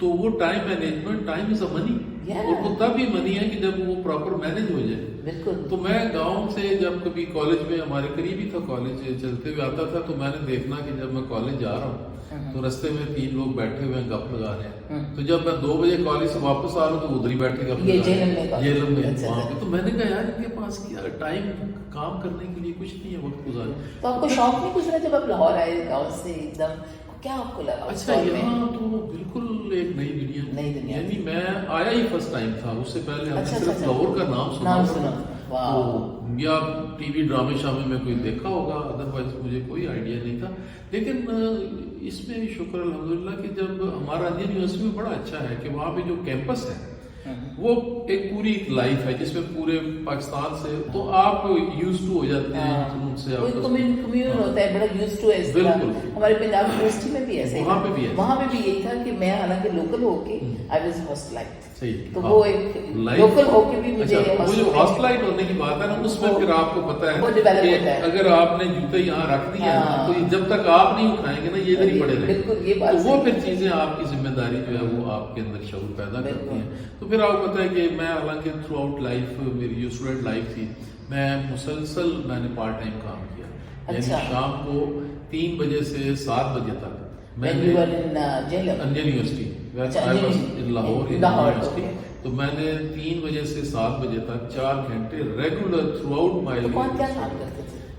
تو وہ time management, time is اے منی، اور وہ تب ہی منی ہے کہ جب وہ پراپر مینج ہو جائے. بالکل. تو میں گاؤں سے جب کبھی کالج میں، ہمارے قریب ہی تھا کالج، چلتے ہوئے آتا تھا تو میں نے دیکھنا کہ جب میں کالج جا رہا ہوں تو رستے میں 3 لوگ بیٹھے ہوئے ہیں گپ لگا رہے ہیں. تو جب میں 2 بجے کالج سے واپس آ رہا ہوں تو ادھر ہی بیٹھے گپ لگا رہے ہیں جیلم میں وہاں پہ. تو میں نے کہا یار ان کے پاس کیا ٹائم کام کرنے کے لیے کچھ نہیں ہے، وقت گزارے. تو آپ کو شوق نہیں گزرا جب آپ لاہور آئے گاؤں سے ایک دم، کیا آپ کو لگا؟ اچھا یہاں تو بالکل ایک نئی دنیا، یعنی میں آیا ہی فرسٹ ٹائم تھا. اس سے پہلے ہم نے صرف لاہور کا نام سنا یا ٹی وی ڈرامے شامے میں کوئی دیکھا ہوگا، ادروائز مجھے کوئی آئیڈیا نہیں تھا. لیکن اس میں شکر الحمدللہ کہ جب ہمارا انڈین یونیورسٹی میں بڑا اچھا ہے کہ وہاں پہ جو کیمپس ہے وہ ایک پوری لائف ہے جس میں پورے پاکستان سے تو آپ یوز ٹو ہو جاتے ہیں ان سے، کمیون ہوتا ہے بڑا یوز ٹو. بالکل ہمارے پنجاب یونیورسٹی میں بھی ایسے وہاں پہ بھی ہے، وہاں پہ بھی یہی تھا کہ میں حالانکہ لوکل ہو کے آئی واز ہاسٹلائزڈ. صحیح. تو وہ ایک لوکل ہو کے بھی مجھے وہ جو ہاسٹلائزڈ ہونے کی بات ہے نا، اس میں پھر آپ کو پتا ہے کہ اگر آپ نے جوتے یہاں رکھ دیے تو جب تک آپ نہیں اٹھائیں گے نا یہ ادھر ہی پڑے رہیں. بالکل یہ بات. تو وہ پھر چیزیں آپ کی ذمہ داری جو ہے وہ آپ کے اندر شعور پیدا کرتی ہیں. تو پھر آپ کو پتا ہے کہ میں حالانکہ تھرو آؤٹ لائف میری جو اسٹوڈنٹ لائف تھی میں مسلسل میں نے پارٹ ٹائم کام کیا. یعنی شام کو 3 بجے سے 7 بجے تک میں نے انڈین یونیورسٹی لاہور یونیورسٹی، تو میں نے 3 بجے سے 7 بجے تک 4 گھنٹے ریگولر تھرو آؤٹ مائی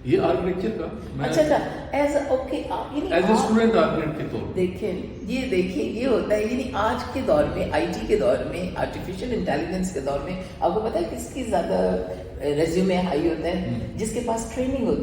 یہ آرکیٹیکچر کا. اچھا ایز اے اسٹوڈنٹ آرکیٹیکٹ کے طور پر دیکھیں یہ ہوتا ہے. یعنی آج کے دور میں، آئی ٹی کے دور میں، آرٹیفیشل انٹیلیجنس کے دور میں آپ کو پتا ہے کس کی زیادہ ریزیومے ہائی ہوتا ہے؟ جس کے پاس ٹریننگ ہوتی